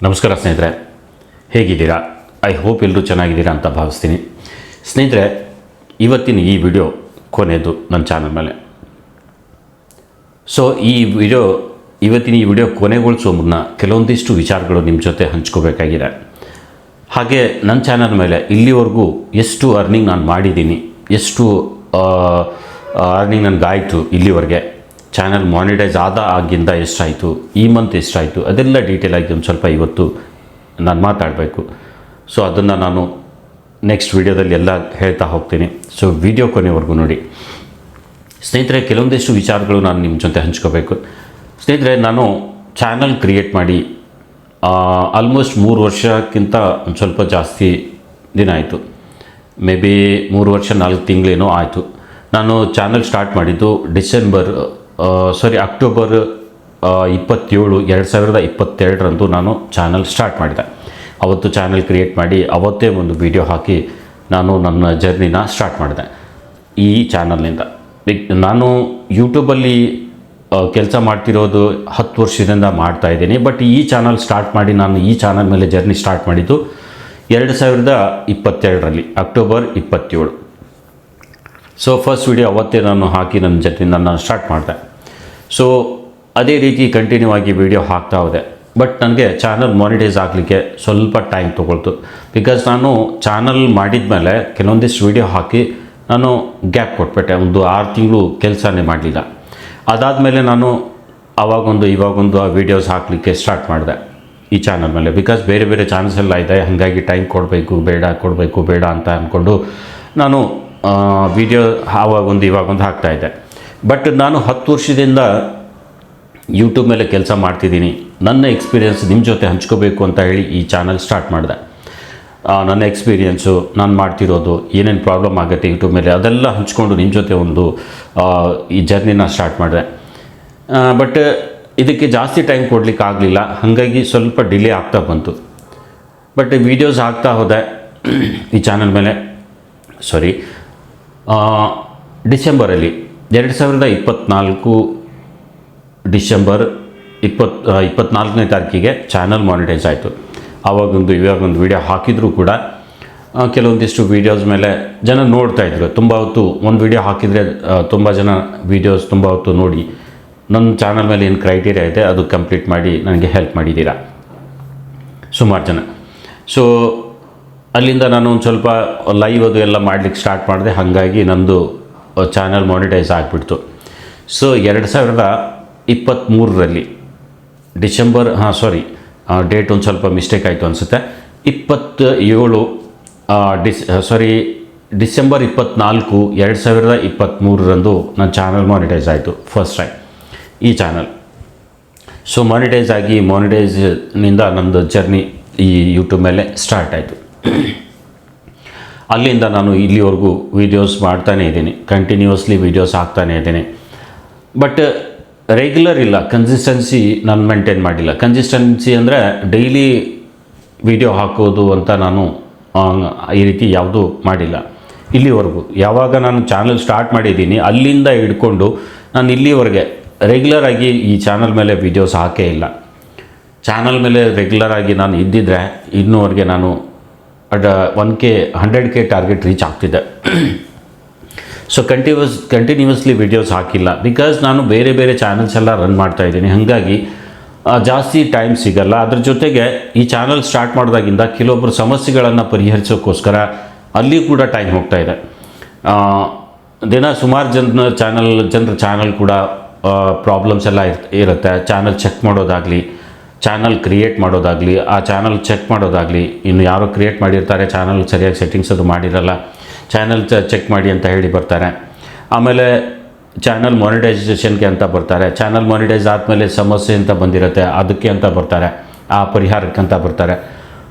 ನಮಸ್ಕಾರ ಸ್ನೇಹಿತರೆ, ಹೇಗಿದ್ದೀರಾ? ಐ ಹೋಪ್ ಎಲ್ಲರೂ ಚೆನ್ನಾಗಿದ್ದೀರಾ ಅಂತ ಭಾವಿಸ್ತೀನಿ. ಸ್ನೇಹಿತರೆ, ಇವತ್ತಿನ ಈ ವಿಡಿಯೋ ಕೊನೆಯದು ನನ್ನ ಚಾನಲ್ ಮೇಲೆ. ಸೊ ಇವತ್ತಿನ ಈ ವಿಡಿಯೋ ಕೊನೆಗೊಳಿಸೋ ಮುನ್ನ ಕೆಲವೊಂದಿಷ್ಟು ವಿಚಾರಗಳು ನಿಮ್ಮ ಜೊತೆ ಹಂಚ್ಕೋಬೇಕಾಗಿದೆ. ಹಾಗೆ ನನ್ನ ಚಾನಲ್ ಮೇಲೆ ಇಲ್ಲಿವರೆಗೂ ಎಷ್ಟು ಅರ್ನಿಂಗ್ ನಾನು ಮಾಡಿದ್ದೀನಿ, ಎಷ್ಟು ಅರ್ನಿಂಗ್ ನನಗಾಯಿತು, ಇಲ್ಲಿವರೆಗೆ ಚಾನಲ್ ಮಾನಿಟೈಸ್ ಆಗಿಂದ ಎಷ್ಟಾಯಿತು, ಈ ಮಂತ್ ಎಷ್ಟಾಯಿತು, ಅದೆಲ್ಲ ಡೀಟೇಲಾಗಿ ಒಂದು ಸ್ವಲ್ಪ ಇವತ್ತು ನಾನು ಮಾತಾಡಬೇಕು. ಸೊ ಅದನ್ನು ನಾನು ನೆಕ್ಸ್ಟ್ ವಿಡಿಯೋದಲ್ಲಿ ಎಲ್ಲ ಹೇಳ್ತಾ ಹೋಗ್ತೀನಿ. ಸೊ ವಿಡಿಯೋ ಕೊನೆವರೆಗೂ ನೋಡಿ. ಸ್ನೇಹಿತರೆ, ಕೆಲವೊಂದಿಷ್ಟು ವಿಚಾರಗಳು ನಾನು ನಿಮ್ಮ ಜೊತೆ ಹಂಚ್ಕೋಬೇಕು. ಸ್ನೇಹಿತರೆ, ನಾನು ಚಾನಲ್ ಕ್ರಿಯೇಟ್ ಮಾಡಿ ಆಲ್ಮೋಸ್ಟ್ 3 ವರ್ಷಕ್ಕಿಂತ ಒಂದು ಸ್ವಲ್ಪ ಜಾಸ್ತಿ ದಿನ ಆಯಿತು. ಮೇ ಬಿ 3 ವರ್ಷ 4 ತಿಂಗಳೇನೋ ಆಯಿತು. ನಾನು ಚಾನಲ್ ಸ್ಟಾರ್ಟ್ ಮಾಡಿದ್ದು ಅಕ್ಟೋಬರ್ 27, 2022ರಂದು ನಾನು ಚಾನಲ್ ಸ್ಟಾರ್ಟ್ ಮಾಡಿದೆ. ಅವತ್ತು ಚಾನಲ್ ಕ್ರಿಯೇಟ್ ಮಾಡಿ ಅವತ್ತೇ ಒಂದು ವಿಡಿಯೋ ಹಾಕಿ ನಾನು ನನ್ನ ಜರ್ನಿನ ಸ್ಟಾರ್ಟ್ ಮಾಡಿದೆ ಈ ಚಾನಲ್ನಿಂದ. ನಾನು ಯೂಟ್ಯೂಬಲ್ಲಿ ಕೆಲಸ ಮಾಡ್ತಿರೋದು 10 ವರ್ಷದಿಂದ ಮಾಡ್ತಾಯಿದ್ದೀನಿ. ಬಟ್ ಈ ಚಾನಲ್ ಸ್ಟಾರ್ಟ್ ಮಾಡಿ ನಾನು ಈ ಚಾನಲ್ ಮೇಲೆ ಜರ್ನಿ ಸ್ಟಾರ್ಟ್ ಮಾಡಿದ್ದು 2022ರಲ್ಲಿ ಅಕ್ಟೋಬರ್ 27. ಸೊ ಫಸ್ಟ್ ವಿಡಿಯೋ ಅವತ್ತೇ ನಾನು ಹಾಕಿ ನನ್ನ ಜರ್ನಿನ ನಾನು ಸ್ಟಾರ್ಟ್ ಮಾಡಿದೆ. ಸೊ ಅದೇ ರೀತಿ ಕಂಟಿನ್ಯೂ ಆಗಿ ವಿಡಿಯೋ ಹಾಕ್ತಾ ಹೋದೆ. ಬಟ್ ನನಗೆ ಚಾನಲ್ ಮಾನಿಟೈಸ್ ಆಗಲಿಕ್ಕೆ ಸ್ವಲ್ಪ ಟೈಮ್ ತೊಗೊಳ್ತು. ಬಿಕಾಸ್ ನಾನು ಚಾನಲ್ ಮಾಡಿದ ಮೇಲೆ ಕೆಲವೊಂದಿಷ್ಟು ವಿಡಿಯೋ ಹಾಕಿ ನಾನು ಗ್ಯಾಪ್ ಕೊಟ್ಬಿಟ್ಟೆ. ಒಂದು 6 ತಿಂಗಳು ಕೆಲಸನೇ ಮಾಡಲಿಲ್ಲ. ಅದಾದಮೇಲೆ ನಾನು ಇವಾಗೊಂದು ಆ ವೀಡಿಯೋಸ್ ಹಾಕಲಿಕ್ಕೆ ಸ್ಟಾರ್ಟ್ ಮಾಡಿದೆ ಈ ಚಾನಲ್ ಮೇಲೆ. ಬಿಕಾಸ್ ಬೇರೆ ಬೇರೆ ಚಾನಲ್ಸ್ ಎಲ್ಲ ಇದೆ, ಹಾಗಾಗಿ ಟೈಮ್ ಕೊಡಬೇಕು ಬೇಡ ಅಂತ ಅಂದ್ಕೊಂಡು ನಾನು ವಿಡಿಯೋ ಇವಾಗೊಂದು ಹಾಕ್ತಾಯಿದ್ದೆ. ಬಟ್ ನಾನು 10 ವರ್ಷದಿಂದ ಯೂಟ್ಯೂಬ್ ಮೇಲೆ ಕೆಲಸ ಮಾಡ್ತಿದ್ದೀನಿ. ನನ್ನ ಎಕ್ಸ್ಪೀರಿಯೆನ್ಸ್ ನಿಮ್ಮ ಜೊತೆ ಹಂಚ್ಕೋಬೇಕು ಅಂತ ಹೇಳಿ ಈ ಚಾನಲ್ ಸ್ಟಾರ್ಟ್ ಮಾಡಿದೆ. ನನ್ನ ಎಕ್ಸ್ಪೀರಿಯೆನ್ಸು, ನಾನು ಮಾಡ್ತಿರೋದು, ಏನೇನು ಪ್ರಾಬ್ಲಮ್ ಆಗುತ್ತೆ ಯೂಟ್ಯೂಬ್ ಮೇಲೆ, ಅದೆಲ್ಲ ಹಂಚ್ಕೊಂಡು ನಿಮ್ಮ ಜೊತೆ ಒಂದು ಈ ಜರ್ನಿನ ಸ್ಟಾರ್ಟ್ ಮಾಡಿದೆ. ಬಟ್ ಇದಕ್ಕೆ ಜಾಸ್ತಿ ಟೈಮ್ ಕೊಡಲಿಕ್ಕೆ ಆಗಲಿಲ್ಲ, ಹಾಗಾಗಿ ಸ್ವಲ್ಪ ಡಿಲೇ ಆಗ್ತಾ ಬಂತು. ಬಟ್ ವೀಡಿಯೋಸ್ ಹಾಕ್ತಾ ಹೋದೆ ಈ ಚಾನಲ್ ಮೇಲೆ. ಡಿಸೆಂಬರಲ್ಲಿ 2024 ಡಿಸೆಂಬರ್ 24ನೇ ತಾರೀಕಿಗೆ ಚಾನಲ್ ಮಾನಿಟೈಸ್ ಆಯಿತು. ಇವಾಗೊಂದು ವಿಡಿಯೋ ಹಾಕಿದರೂ ಕೂಡ ಕೆಲವೊಂದಿಷ್ಟು ವೀಡಿಯೋಸ್ ಮೇಲೆ ಜನ ನೋಡ್ತಾಯಿದ್ರು. ತುಂಬ ಹೊತ್ತು ಒಂದು ವಿಡಿಯೋ ಹಾಕಿದರೆ ತುಂಬ ಜನ ವೀಡಿಯೋಸ್ ತುಂಬ ಹೊತ್ತು ನೋಡಿ ನನ್ನ ಚಾನಲ್ ಮೇಲೆ ಏನು ಕ್ರೈಟೀರಿಯಾ ಇದೆ ಅದು ಕಂಪ್ಲೀಟ್ ಮಾಡಿ ನನಗೆ ಹೆಲ್ಪ್ ಮಾಡಿದ್ದೀರಾ ಸುಮಾರು ಜನ. ಸೊ ಅಲ್ಲಿಂದ ನಾನು ಒಂದು ಸ್ವಲ್ಪ ಲೈವ್ ಅದು ಎಲ್ಲ ಮಾಡಲಿಕ್ಕೆ ಸ್ಟಾರ್ಟ್ ಮಾಡಿದೆ. ಹಾಗಾಗಿ ನನ್ನದು ಚಾನಲ್ ಮಾನಿಟೈಸ್ ಆಗಿಬಿಡ್ತು. ಸೊ 2023ರಲ್ಲಿ ಡೇಟ್ ಒಂದು ಸ್ವಲ್ಪ ಮಿಸ್ಟೇಕ್ ಆಯಿತು ಅನಿಸುತ್ತೆ. ಡಿಸೆಂಬರ್ 24, 2023ರಂದು ನನ್ನ ಚಾನಲ್ ಮಾನಿಟೈಸ್ ಆಯಿತು ಫಸ್ಟ್ ಟೈಮ್ ಈ ಚಾನಲ್. ಸೊ ಮಾನಿಟೈಸ್ನಿಂದ ನಮ್ಮದು ಜರ್ನಿ ಈ ಯೂಟ್ಯೂಬ್ ಮೇಲೆ ಸ್ಟಾರ್ಟ್ ಆಯಿತು. ಅಲ್ಲಿಂದ ನಾನು ಇಲ್ಲಿವರೆಗೂ ವೀಡಿಯೋಸ್ ಮಾಡ್ತಾನೇ ಇದ್ದೀನಿ, ಕಂಟಿನ್ಯೂಸ್ಲಿ ವೀಡಿಯೋಸ್ ಹಾಕ್ತಾನೇ ಇದ್ದೀನಿ. ಬಟ್ ರೆಗ್ಯುಲರ್ ಇಲ್ಲ, ಕನ್ಸಿಸ್ಟೆನ್ಸಿ ನಾನು ಮೇಂಟೈನ್ ಮಾಡಿಲ್ಲ. ಕನ್ಸಿಸ್ಟೆನ್ಸಿ ಅಂದರೆ ಡೈಲಿ ವಿಡಿಯೋ ಹಾಕೋದು ಅಂತ ನಾನು ಈ ರೀತಿ ಯಾವುದೂ ಮಾಡಿಲ್ಲ ಇಲ್ಲಿವರೆಗೂ. ಯಾವಾಗ ನಾನು ಚಾನಲ್ ಸ್ಟಾರ್ಟ್ ಮಾಡಿದ್ದೀನಿ ಅಲ್ಲಿಂದ ಹಿಡ್ಕೊಂಡು ನಾನು ಇಲ್ಲಿವರೆಗೆ ರೆಗ್ಯುಲರಾಗಿ ಈ ಚಾನಲ್ ಮೇಲೆ ವೀಡಿಯೋಸ್ ಹಾಕೇ ಇಲ್ಲ. ಚಾನಲ್ ಮೇಲೆ ರೆಗ್ಯುಲರಾಗಿ ನಾನು ಇದ್ದಿದ್ದರೆ ಇನ್ನೂವರೆಗೆ ನಾನು 100K ಟಾರ್ಗೆಟ್ ರೀಚ್ ಆಗ್ತಿದ್ದೆ. ಸೊ ಕಂಟಿನ್ಯೂಸ್ಲಿ ವೀಡಿಯೋಸ್ ಹಾಕಿಲ್ಲ. ಬಿಕಾಸ್ ನಾನು ಬೇರೆ ಬೇರೆ ಚಾನಲ್ಸ್ ಎಲ್ಲ ರನ್ ಮಾಡ್ತಾಯಿದ್ದೀನಿ, ಹಾಗಾಗಿ ಜಾಸ್ತಿ ಟೈಮ್ ಸಿಗಲ್ಲ. ಅದ್ರ ಜೊತೆಗೆ ಈ ಚಾನಲ್ ಸ್ಟಾರ್ಟ್ ಮಾಡಿದಾಗಿಂದ ಕೆಲವೊಬ್ಬರು ಸಮಸ್ಯೆಗಳನ್ನು ಪರಿಹರಿಸೋಕ್ಕೋಸ್ಕರ ಅಲ್ಲಿ ಕೂಡ ಟೈಮ್ ಹೋಗ್ತಾಯಿದೆ. ಸುಮಾರು ಜನರ ಚಾನಲ್ ಕೂಡ ಪ್ರಾಬ್ಲಮ್ಸ್ ಎಲ್ಲ ಇರುತ್ತೆ. ಚಾನಲ್ ಚೆಕ್ ಮಾಡೋದಾಗಲಿ, ಚಾನಲ್ ಕ್ರಿಯೇಟ್ ಮಾಡೋದಾಗಲಿ, ಆ ಚಾನಲ್ ಚೆಕ್ ಮಾಡೋದಾಗಲಿ, ಇನ್ನು ಯಾರೋ ಕ್ರಿಯೇಟ್ ಮಾಡಿರ್ತಾರೆ ಚಾನಲ್ ಸರಿಯಾಗಿ ಸೆಟ್ಟಿಂಗ್ಸ್ ಅದು ಮಾಡಿರಲ್ಲ, ಚಾನಲ್ ಚೆಕ್ ಮಾಡಿ ಅಂತ ಹೇಳಿ ಬರ್ತಾರೆ. ಆಮೇಲೆ ಚಾನಲ್ ಮಾನಿಟೈಸೇಷನ್ಗೆ ಅಂತ ಬರ್ತಾರೆ. ಚಾನಲ್ ಮಾನಿಟೈಸ್ ಆದಮೇಲೆ ಸಮಸ್ಯೆ ಅಂತ ಬಂದಿರುತ್ತೆ, ಅದಕ್ಕೆ ಅಂತ ಬರ್ತಾರೆ, ಆ ಪರಿಹಾರಕ್ಕೆ ಅಂತ ಬರ್ತಾರೆ.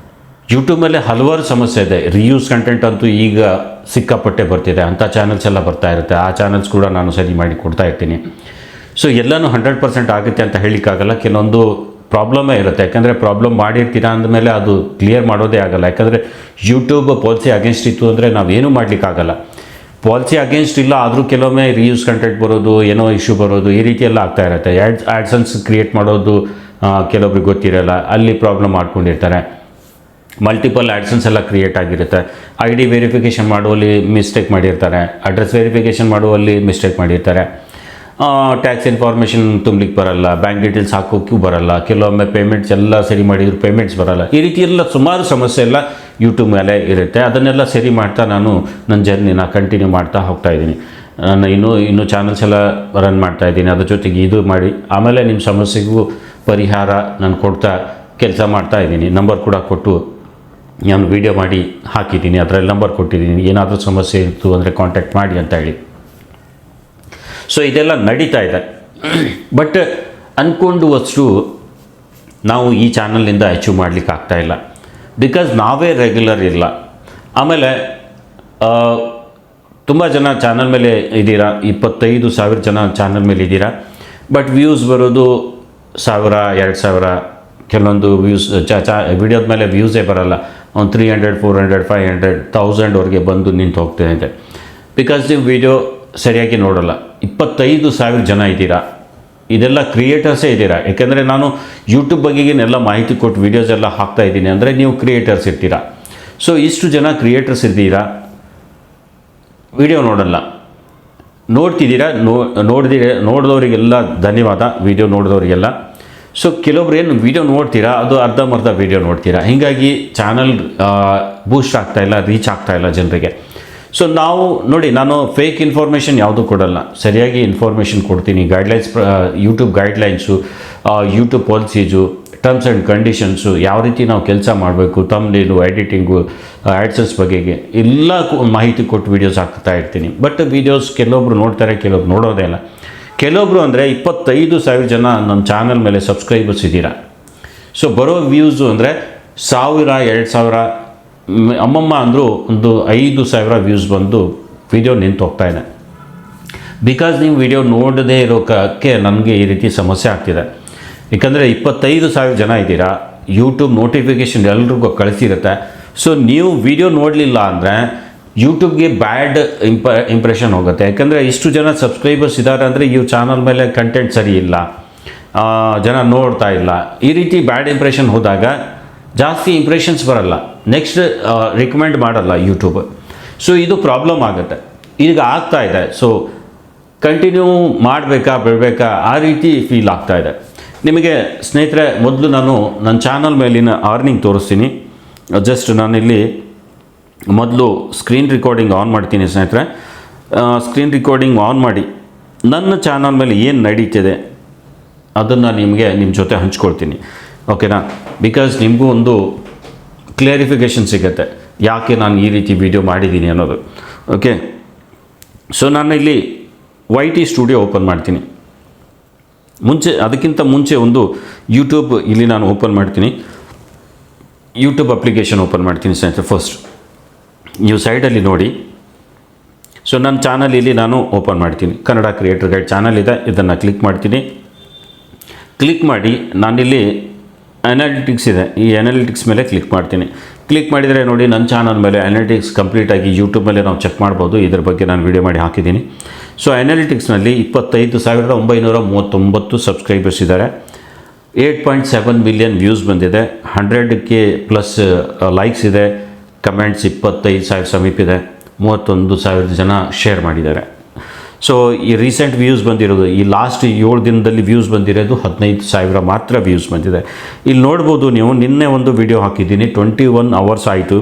ಯೂಟ್ಯೂಬ್ ಮೇಲೆ ಹಲವಾರು ಸಮಸ್ಯೆ ಇದೆ. ರಿಯೂಸ್ ಕಂಟೆಂಟ್ ಅಂತೂ ಈಗ ಸಿಕ್ಕಾಪಟ್ಟೆ ಬರ್ತಿದೆ, ಅಂಥ ಚಾನಲ್ಸ್ ಎಲ್ಲ ಬರ್ತಾ ಇರುತ್ತೆ. ಆ ಚಾನಲ್ಸ್ ಕೂಡ ನಾನು ಸರಿ ಮಾಡಿ ಕೊಡ್ತಾ ಇರ್ತೀನಿ. ಸೊ ಎಲ್ಲನೂ 100% ಆಗುತ್ತೆ ಅಂತ ಹೇಳಲಿಕ್ಕಾಗಲ್ಲ. ಕೆಲವೊಂದು ಪ್ರಾಬ್ಲಮೇ ಇರುತ್ತೆ. ಯಾಕಂದರೆ ಪ್ರಾಬ್ಲಮ್ ಮಾಡಿರ್ತೀರ ಅಂದಮೇಲೆ ಅದು ಕ್ಲಿಯರ್ ಮಾಡೋದೇ ಆಗೋಲ್ಲ. ಯಾಕಂದರೆ ಯೂಟ್ಯೂಬ್ ಪಾಲಿಸಿ ಅಗೇನ್ಸ್ಟ್ ಇತ್ತು ಅಂದರೆ ನಾವೇನೂ ಮಾಡಲಿಕ್ಕಾಗಲ್ಲ. ಪಾಲಿಸಿ ಅಗೇನ್ಸ್ಟ್ ಇಲ್ಲ ಆದರೂ ಕೆಲವೊಮ್ಮೆ ರೀಯೂಸ್ ಕಂಟೆಂಟ್ ಬರೋದು, ಏನೋ ಇಶ್ಯೂ ಬರೋದು, ಈ ರೀತಿ ಎಲ್ಲ ಆಗ್ತಾ ಇರುತ್ತೆ. ಆ್ಯಡ್ಸನ್ಸ್ ಕ್ರಿಯೇಟ್ ಮಾಡೋದು ಕೆಲವೊಬ್ರಿಗೆ ಗೊತ್ತಿರಲ್ಲ, ಅಲ್ಲಿ ಪ್ರಾಬ್ಲಮ್ ಮಾಡ್ಕೊಂಡಿರ್ತಾರೆ. ಮಲ್ಟಿಪಲ್ ಆ್ಯಡ್ಸನ್ಸ್ ಎಲ್ಲ ಕ್ರಿಯೇಟ್ ಆಗಿರುತ್ತೆ. ID ವೆರಿಫಿಕೇಷನ್ ಮಾಡುವಲ್ಲಿ ಮಿಸ್ಟೇಕ್ ಮಾಡಿರ್ತಾರೆ, ಅಡ್ರೆಸ್ ವೆರಿಫಿಕೇಷನ್ ಮಾಡುವಲ್ಲಿ ಮಿಸ್ಟೇಕ್ ಮಾಡಿರ್ತಾರೆ, ಟ್ಯಾಕ್ಸ್ ಇನ್ಫಾರ್ಮೇಷನ್ ತುಂಬಲಿಕ್ಕೆ ಬರಲ್ಲ, ಬ್ಯಾಂಕ್ ಡೀಟೇಲ್ಸ್ ಹಾಕೋಕ್ಕೂ ಬರಲ್ಲ, ಕೆಲವೊಮ್ಮೆ ಪೇಮೆಂಟ್ಸ್ ಎಲ್ಲ ಸರಿ ಮಾಡಿದ್ರು ಪೇಮೆಂಟ್ಸ್ ಬರಲ್ಲ. ಈ ರೀತಿ ಎಲ್ಲ ಸುಮಾರು ಸಮಸ್ಯೆ ಎಲ್ಲ ಯೂಟ್ಯೂಬ್ ಮೇಲೆ ಇರುತ್ತೆ. ಅದನ್ನೆಲ್ಲ ಸರಿ ಮಾಡ್ತಾ ನಾನು ನನ್ನ ಜರ್ನಿನ ಕಂಟಿನ್ಯೂ ಮಾಡ್ತಾ ಹೋಗ್ತಾಯಿದ್ದೀನಿ. ನಾನು ಇನ್ನೂ ಚಾನಲ್ಸ್ ಎಲ್ಲ ರನ್ ಮಾಡ್ತಾಯಿದ್ದೀನಿ. ಅದ್ರ ಜೊತೆಗೆ ಇದು ಮಾಡಿ ಆಮೇಲೆ ನಿಮ್ಮ ಸಮಸ್ಯೆಗೂ ಪರಿಹಾರ ನಾನು ಕೊಡ್ತಾ ಕೆಲಸ ಮಾಡ್ತಾಯಿದ್ದೀನಿ. ನಂಬರ್ ಕೂಡ ಕೊಟ್ಟು ನಾನು ವೀಡಿಯೋ ಮಾಡಿ ಹಾಕಿದ್ದೀನಿ, ಅದರಲ್ಲಿ ನಂಬರ್ ಕೊಟ್ಟಿದ್ದೀನಿ. ಏನಾದರೂ ಸಮಸ್ಯೆ ಇತ್ತು ಅಂದರೆ ಕಾಂಟ್ಯಾಕ್ಟ್ ಮಾಡಿ ಅಂತ ಹೇಳಿ. ಸೊ ಇದೆಲ್ಲ ನಡೀತಾ ಇದೆ. ಬಟ್ ಅಂದ್ಕೊಂಡುವಷ್ಟು ನಾವು ಈ ಚಾನಲ್ನಿಂದ ಅಚೀವ್ ಮಾಡಲಿಕ್ಕೆ ಆಗ್ತಾಯಿಲ್ಲ. ಬಿಕಾಸ್ ನಾವೇ ರೆಗ್ಯುಲರ್ ಇಲ್ಲ. ಆಮೇಲೆ ತುಂಬ ಜನ ಚಾನಲ್ ಮೇಲೆ ಇದ್ದೀರಾ, 25,000 ಜನ ಚಾನಲ್ ಮೇಲೆ ಇದ್ದೀರಾ. ಬಟ್ ವ್ಯೂಸ್ ಬರೋದು 1,000, 2,000, ಕೆಲವೊಂದು ವ್ಯೂಸ್ ವಿಡಿಯೋದ ಮೇಲೆ ವ್ಯೂಸೇ ಬರಲ್ಲ. ಒಂದು 300, 400, 500, 1000ವರೆಗೆ ಬಂದು ನಿಂತು ಹೋಗ್ತಾಯಿದೆ. ಬಿಕಾಸ್ ನೀವು ವಿಡಿಯೋ ಸರಿಯಾಗಿ ನೋಡೋಲ್ಲ. 25,000 ಜನ ಇದ್ದೀರಾ, ಇದೆಲ್ಲ ಕ್ರಿಯೇಟರ್ಸೇ ಇದ್ದೀರಾ. ಯಾಕೆಂದರೆ ನಾನು ಯೂಟ್ಯೂಬ್ ಬಗ್ಗೆಗೆಲ್ಲ ಮಾಹಿತಿ ಕೊಟ್ಟು ವೀಡಿಯೋಸ್ ಎಲ್ಲ ಹಾಕ್ತಾಯಿದ್ದೀನಿ ಅಂದರೆ ನೀವು ಕ್ರಿಯೇಟರ್ಸ್ ಇರ್ತೀರಾ. ಸೊ ಇಷ್ಟು ಜನ ಕ್ರಿಯೇಟರ್ಸ್ ಇದ್ದೀರಾ, ವಿಡಿಯೋ ನೋಡಲ್ಲ. ನೋಡ್ತಿದ್ದೀರಾ, ನೋಡಿದವರಿಗೆಲ್ಲ ಧನ್ಯವಾದ, ವಿಡಿಯೋ ನೋಡಿದವರಿಗೆಲ್ಲ. ಸೊ ಕೆಲವೊಬ್ರು ಏನು ವಿಡಿಯೋ ನೋಡ್ತೀರಾ, ಅದು ಅರ್ಧಂಬರ್ಧ ವಿಡಿಯೋ ನೋಡ್ತೀರಾ. ಹೀಗಾಗಿ ಚಾನಲ್ ಬೂಸ್ಟ್ ಆಗ್ತಾಯಿಲ್ಲ, ರೀಚ್ ಆಗ್ತಾಯಿಲ್ಲ ಜನರಿಗೆ. ಸೊ ನಾವು ನೋಡಿ, ನಾನು ಫೇಕ್ ಇನ್ಫಾರ್ಮೇಷನ್ ಯಾವುದೂ ಕೊಡಲ್ಲ, ಸರಿಯಾಗಿ ಇನ್ಫಾರ್ಮೇಷನ್ ಕೊಡ್ತೀನಿ. Guidelines, YouTube guidelines, YouTube policies, terms and conditions, ಯಾವ ರೀತಿ ನಾವು ಕೆಲಸ ಮಾಡಬೇಕು, ತಮ್ನೇಲು, ಎಡಿಟಿಂಗು, ಆ್ಯಡ್ಸನ್ಸ್ ಬಗೆಗೆ ಎಲ್ಲ ಮಾಹಿತಿ ಕೊಟ್ಟು ವೀಡಿಯೋಸ್ ಹಾಕ್ತಾ ಇರ್ತೀನಿ. ಬಟ್ ವೀಡಿಯೋಸ್ ಕೆಲವೊಬ್ರು ನೋಡ್ತಾರೆ, ಕೆಲವೊಬ್ರು ನೋಡೋದೇ ಇಲ್ಲ. ಕೆಲವೊಬ್ರು ಅಂದರೆ 25,000 ಜನ ನನ್ನ ಚಾನಲ್ ಮೇಲೆ ಸಬ್ಸ್ಕ್ರೈಬರ್ಸ್ ಇದ್ದೀರಾ. ಸೊ ಬರೋ ವ್ಯೂಸು ಅಂದರೆ 1,000, 2,000, ಅಮ್ಮಮ್ಮ ಅಂದರೂ ಒಂದು 5,000 ವ್ಯೂಸ್ ಬಂದು ವಿಡಿಯೋ ನಿಂತು ಹೋಗ್ತಾಯಿದೆ. ಬಿಕಾಸ್ ನೀವು ವಿಡಿಯೋ ನೋಡದೇ ಇರೋಕ್ಕೆ ನನಗೆ ಈ ರೀತಿ ಸಮಸ್ಯೆ ಆಗ್ತಿದೆ. ಏಕೆಂದರೆ 25,000 ಜನ ಇದ್ದೀರಾ, ಯೂಟ್ಯೂಬ್ ನೋಟಿಫಿಕೇಷನ್ ಎಲ್ರಿಗೂ ಕಳಿಸಿರುತ್ತೆ. ಸೊ ನೀವು ವಿಡಿಯೋ ನೋಡಲಿಲ್ಲ ಅಂದರೆ ಯೂಟ್ಯೂಬ್ಗೆ ಬ್ಯಾಡ್ ಇಂಪ್ರೆಷನ್ ಹೋಗುತ್ತೆ. ಯಾಕಂದರೆ ಇಷ್ಟು ಜನ ಸಬ್ಸ್ಕ್ರೈಬರ್ಸ್ ಇದ್ದಾರೆ ಅಂದರೆ ಇವ್ರ ಚಾನಲ್ ಮೇಲೆ ಕಂಟೆಂಟ್ ಸರಿ ಇಲ್ಲ, ಜನ ನೋಡ್ತಾ ಇಲ್ಲ, ಈ ರೀತಿ ಬ್ಯಾಡ್ ಇಂಪ್ರೆಷನ್ ಹೋದಾಗ ಜಾಸ್ತಿ ಇಂಪ್ರೆಷನ್ಸ್ ಬರಲ್ಲ, ನೆಕ್ಸ್ಟ್ ರಿಕಮೆಂಡ್ ಮಾಡಲ್ಲ ಯೂಟ್ಯೂಬ್. ಸೊ ಇದು ಪ್ರಾಬ್ಲಮ್ ಆಗುತ್ತೆ, ಈಗ ಆಗ್ತಾ ಇದೆ. ಸೊ ಕಂಟಿನ್ಯೂ ಮಾಡಬೇಕಾ ಬಿಡಬೇಕಾ ಆ ರೀತಿ ಫೀಲ್ ಆಗ್ತಾ ಇದೆ. ನಿಮಗೆ ಸ್ನೇಹಿತರೆ, ಮೊದಲು ನಾನು ನನ್ನ ಚಾನಲ್ ಮೇಲಿನ ಅರ್ನಿಂಗ್ ತೋರಿಸ್ತೀನಿ. ಜಸ್ಟ್ ನಾನಿಲ್ಲಿ ಮೊದಲು ಸ್ಕ್ರೀನ್ ರೆಕಾರ್ಡಿಂಗ್ ಆನ್ ಮಾಡ್ತೀನಿ ಸ್ನೇಹಿತರೆ. ಸ್ಕ್ರೀನ್ ರೆಕಾರ್ಡಿಂಗ್ ಆನ್ ಮಾಡಿ ನನ್ನ ಚಾನಲ್ ಮೇಲೆ ಏನು ನಡೀತಿದೆ ಅದನ್ನು ನಿಮ್ಮ ಜೊತೆ ಹಂಚ್ಕೊಳ್ತೀನಿ, ಓಕೆನಾ? ಬಿಕಾಸ್ ನಿಮಗೂ ಒಂದು ಕ್ಲಿಯರಿಫಿಕೇಷನ್ ಸಿಗುತ್ತೆ ಯಾಕೆ ನಾನು ಈ ರೀತಿ ವಿಡಿಯೋ ಮಾಡಿದ್ದೀನಿ ಅನ್ನೋದು. ಓಕೆ, ಸೊ ನಾನು ಇಲ್ಲಿ YT ಸ್ಟುಡಿಯೋ ಓಪನ್ ಮಾಡ್ತೀನಿ. ಅದಕ್ಕಿಂತ ಮುಂಚೆ ಒಂದು ಯೂಟ್ಯೂಬ್ ಇಲ್ಲಿ ನಾನು ಓಪನ್ ಮಾಡ್ತೀನಿ. ಯೂಟ್ಯೂಬ್ ಅಪ್ಲಿಕೇಶನ್ ಓಪನ್ ಮಾಡ್ತೀನಿ ಸ್ನೇಹಿತರೆ. ಫಸ್ಟ್ ನೀವು ಸೈಡಲ್ಲಿ ನೋಡಿ. ಸೊ ನನ್ನ ಚಾನಲ್ ಇಲ್ಲಿ ನಾನು ಓಪನ್ ಮಾಡ್ತೀನಿ. ಕನ್ನಡ ಕ್ರಿಯೇಟರ್ ಗೈಡ್ ಚಾನಲ್ ಇದೆ, ಇದನ್ನು ಕ್ಲಿಕ್ ಮಾಡ್ತೀನಿ. ಕ್ಲಿಕ್ ಮಾಡಿ ನಾನಿಲ್ಲಿ ಅನಾಲಿಟಿಕ್ಸ್ ಇದೆ, ಈ ಅನಾಲಿಟಿಕ್ಸ್ ಮೇಲೆ ಕ್ಲಿಕ್ ಮಾಡ್ತೀನಿ. ಕ್ಲಿಕ್ ಮಾಡಿದರೆ ನೋಡಿ, ನನ್ನ ಚಾನಲ್ ಮೇಲೆ ಅನಾಲಿಟಿಕ್ಸ್ ಕಂಪ್ಲೀಟಾಗಿ ಯೂಟ್ಯೂಬ್ ಮೇಲೆ ನಾವು ಚೆಕ್ ಮಾಡ್ಬೋದು. ಇದ್ರ ಬಗ್ಗೆ ನಾನು ವಿಡಿಯೋ ಮಾಡಿ ಹಾಕಿದ್ದೀನಿ. ಸೊ ಅನಾಲಿಟಿಕ್ಸ್ನಲ್ಲಿ 25,939 ಸಬ್ಸ್ಕ್ರೈಬರ್ಸ್ ಇದ್ದಾರೆ, 8.7 ಮಿಲಿಯನ್ ವ್ಯೂಸ್ ಬಂದಿದೆ, 100K ಪ್ಲಸ್ ಲೈಕ್ಸ್ ಇದೆ, ಕಮೆಂಟ್ಸ್ 25,000 ಸಮೀಪ ಇದೆ, 31,000 ಜನ ಶೇರ್ ಮಾಡಿದ್ದಾರೆ. ಸೊ ಈ ರೀಸೆಂಟ್ ವ್ಯೂಸ್ ಬಂದಿರೋದು, ಈ ಲಾಸ್ಟ್ 7 ದಿನದಲ್ಲಿ ವ್ಯೂಸ್ ಬಂದಿರೋದು 15,000 ಮಾತ್ರ ವ್ಯೂಸ್ ಬಂದಿದೆ. ಇಲ್ಲಿ ನೋಡ್ಬೋದು ನೀವು, ನಿನ್ನೆ ಒಂದು ವಿಡಿಯೋ ಹಾಕಿದ್ದೀನಿ, 21 ಅವರ್ಸ್ ಆಯಿತು,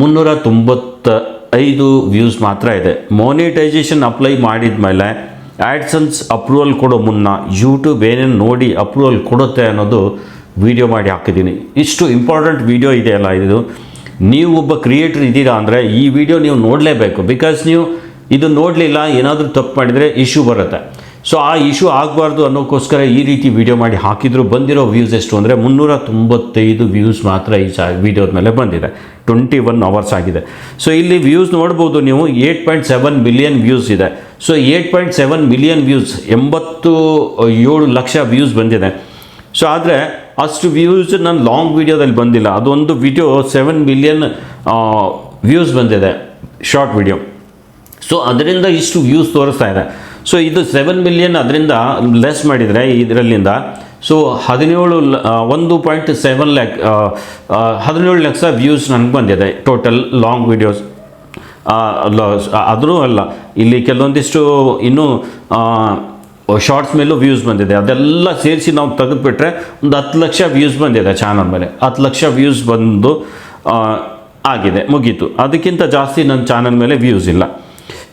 395 ವ್ಯೂಸ್ ಮಾತ್ರ ಇದೆ. ಮಾನಿಟೈಸೇಷನ್ ಅಪ್ಲೈ ಮಾಡಿದ ಮೇಲೆ ಆ್ಯಡ್ಸನ್ಸ್ ಅಪ್ರೂವಲ್ ಕೊಡೋ ಮುನ್ನ ಯೂಟ್ಯೂಬ್ ಏನೇನು ನೋಡಿ ಅಪ್ರೂವಲ್ ಕೊಡುತ್ತೆ ಅನ್ನೋದು ವಿಡಿಯೋ ಮಾಡಿ ಹಾಕಿದ್ದೀನಿ. ಇಷ್ಟು ಇಂಪಾರ್ಟೆಂಟ್ ವಿಡಿಯೋ ಇದೆಯಲ್ಲ ಇದು. ನೀವು ಒಬ್ಬ ಕ್ರಿಯೇಟರ್ ಇದ್ದೀರಾ ಅಂದರೆ ಈ ವಿಡಿಯೋ ನೀವು ನೋಡಲೇಬೇಕು. ಬಿಕಾಸ್ ನೀವು ಇದು ನೋಡಲಿಲ್ಲ, ಏನಾದರೂ ತಪ್ಪು ಮಾಡಿದರೆ ಇಶ್ಯೂ ಬರುತ್ತೆ. ಸೊ ಆ ಇಶ್ಯೂ ಆಗಬಾರ್ದು ಅನ್ನೋಕ್ಕೋಸ್ಕರ ಈ ರೀತಿ ವಿಡಿಯೋ ಮಾಡಿ ಹಾಕಿದ್ರು. ಬಂದಿರೋ ವ್ಯೂಸ್ ಎಷ್ಟು ಅಂದರೆ 395 ವ್ಯೂಸ್ ಮಾತ್ರ ಈ ವಿಡಿಯೋದ ಮೇಲೆ ಬಂದಿದೆ. 21 ಅವರ್ಸ್ ಆಗಿದೆ. ಸೊ ಇಲ್ಲಿ ವ್ಯೂಸ್ ನೋಡ್ಬೋದು ನೀವು, 8.7 ಮಿಲಿಯನ್ ವ್ಯೂಸ್ ಇದೆ. So 8.7 million views, 87 lakh views ಬಂದಿದೆ. ಸೊ ಆದರೆ ಅಷ್ಟು ವ್ಯೂಸ್ ನನ್ನ ಲಾಂಗ್ ವೀಡಿಯೋದಲ್ಲಿ ಬಂದಿಲ್ಲ. ಅದೊಂದು ವಿಡಿಯೋ 7 ಮಿಲಿಯನ್ ವ್ಯೂಸ್ ಬಂದಿದೆ, ಶಾರ್ಟ್ ವಿಡಿಯೋ. ಸೊ ಅದರಿಂದ ಇಷ್ಟು ವ್ಯೂಸ್ ತೋರಿಸ್ತಾ ಇದೆ. ಸೊ ಇದು 7 ಮಿಲಿಯನ್, ಅದರಿಂದ ಲೆಸ್ ಮಾಡಿದರೆ ಇದರಲ್ಲಿಂದ ಸೊ 1.7 ಲ್ಯಾಕ್ 17 ಲಕ್ಷ ವ್ಯೂಸ್ ನನಗೆ ಬಂದಿದೆ ಟೋಟಲ್ ಲಾಂಗ್ ವೀಡಿಯೋಸ್. ಆದರೂ ಅಲ್ಲ, ಇಲ್ಲಿ ಕೆಲವೊಂದಿಷ್ಟು ಇನ್ನೂ ಶಾರ್ಟ್ಸ್ ಮೇಲೂ ವ್ಯೂಸ್ ಬಂದಿದೆ. ಅದೆಲ್ಲ ಸೇರಿಸಿ ನಾವು ತೆಗೆದುಬಿಟ್ರೆ ಒಂದು 10 ಲಕ್ಷ ವ್ಯೂಸ್ ಬಂದಿದೆ ಚಾನಲ್ ಮೇಲೆ. 10 ಲಕ್ಷ ವ್ಯೂಸ್ ಬಂದು ಆಗಿದೆ, ಮುಗೀತು. ಅದಕ್ಕಿಂತ ಜಾಸ್ತಿ ನನ್ನ ಚಾನಲ್ ಮೇಲೆ ವ್ಯೂಸ್ ಇಲ್ಲ.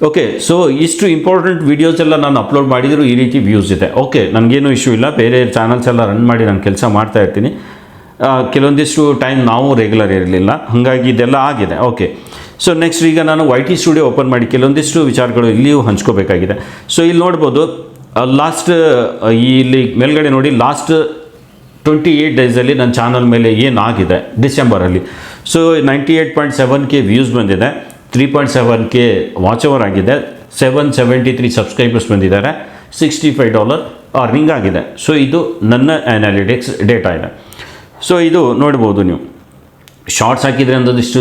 ಓಕೆ, ಸೊ ಇಷ್ಟು ಇಂಪಾರ್ಟೆಂಟ್ ವೀಡಿಯೋಸ್ ಎಲ್ಲ ನಾನು ಅಪ್ಲೋಡ್ ಮಾಡಿದರೂ ಈ ರೀತಿ ವ್ಯೂಸ್ ಇದೆ. ಓಕೆ, ನನಗೇನು ಇಶ್ಯೂ ಇಲ್ಲ. ಬೇರೆ ಚಾನಲ್ಸ್ ಎಲ್ಲ ರನ್ ಮಾಡಿ ನಾನು ಕೆಲಸ ಮಾಡ್ತಾ ಇರ್ತೀನಿ. ಕೆಲವೊಂದಿಷ್ಟು ಟೈಮ್ ನಾವು ರೆಗ್ಯುಲರ್ ಇರಲಿಲ್ಲ, ಹಾಗಾಗಿ ಇದೆಲ್ಲ ಆಗಿದೆ. ಓಕೆ, ಸೊ ನೆಕ್ಸ್ಟ್ ಈಗ ನಾನು YT ಸ್ಟುಡಿಯೋ ಓಪನ್ ಮಾಡಿ ಕೆಲವೊಂದಿಷ್ಟು ವಿಚಾರಗಳು ಇಲ್ಲಿಯೂ ಹಂಚ್ಕೋಬೇಕಾಗಿದೆ. ಸೊ ಇಲ್ಲಿ ನೋಡ್ಬೋದು, ಲಾಸ್ಟ್ ಇಲ್ಲಿ ಮೇಲ್ಗಡೆ ನೋಡಿ, ಲಾಸ್ಟ್ 28 ಡೇಸಲ್ಲಿ ನನ್ನ ಚಾನಲ್ ಮೇಲೆ ಏನಾಗಿದೆ ಡಿಸೆಂಬರಲ್ಲಿ. ಸೊ 98.7K ವ್ಯೂಸ್ ಬಂದಿದೆ, 3.7K ವಾಚ್ ಅವರ್ ಆಗಿದೆ, 773 ಸಬ್ಸ್ಕ್ರೈಬರ್ಸ್ ಬಂದಿದ್ದಾರೆ, $65 ಅರ್ನಿಂಗ್ ಆಗಿದೆ. ಸೊ ಇದು ನನ್ನ ಅನಾಲಿಟಿಕ್ಸ್ ಡೇಟಾ ಇದೆ. ಸೊ ಇದು ನೋಡ್ಬೋದು ನೀವು. ಶಾರ್ಟ್ಸ್ ಹಾಕಿದರೆ ಅಂದದಿಷ್ಟು